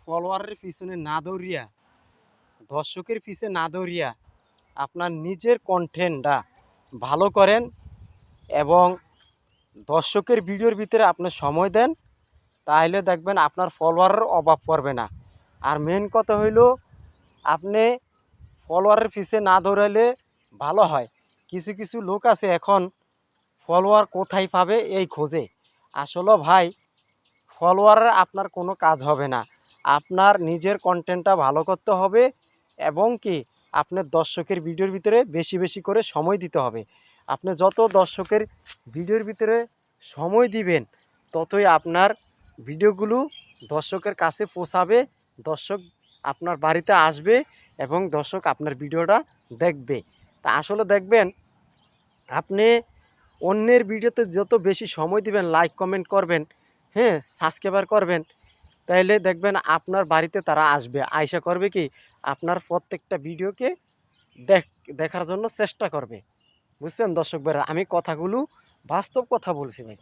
ফলোয়ারের পিছনে না দৌড়িয়া, দর্শকের পিছে না দৌড়িয়া আপনার নিজের কন্টেন্টটা ভালো করেন এবং দর্শকের ভিডিওর ভিতরে আপনি সময় দেন, তাহলে দেখবেন আপনার ফলোয়ারের অভাব পড়বে না। আর মেন কথা হইল, আপনি ফলোয়ারের পিছে না দৌড়াইলে ভালো হয়। কিছু কিছু লোক আছে এখন ফলোয়ার কোথায় পাবে এই খোঁজে। আসলে ভাই, ফলোয়ারের আপনার কোনো কাজ হবে না। আপনার নিজের কন্টেন্টটা ভালো করতে হবে এবং কি আপনার দর্শকের ভিডিওর ভিতরে বেশি বেশি করে সময় দিতে হবে। আপনি যত দর্শকের ভিডিওর ভিতরে সময় দিবেন, ততই আপনার ভিডিওগুলো দর্শকের কাছে পৌঁছাবে, দর্শক আপনার বাড়িতে আসবে এবং দর্শক আপনার ভিডিওটা দেখবে। তা আসলে দেখবেন, আপনি অন্যের ভিডিওতে যত বেশি সময় দিবেন, লাইক কমেন্ট করবেন, হ্যাঁ, সাবস্ক্রাইবার করবেন, তাইলে দেখবেন আপনার বাড়িতে তারা আসবে, আয়সা করবে কি আপনার প্রত্যেকটা ভিডিওকে দেখার জন্য চেষ্টা করবে। বুঝছেন দর্শক ভাইরা, আমি কথাগুলো বাস্তব কথা বলছি ভাই।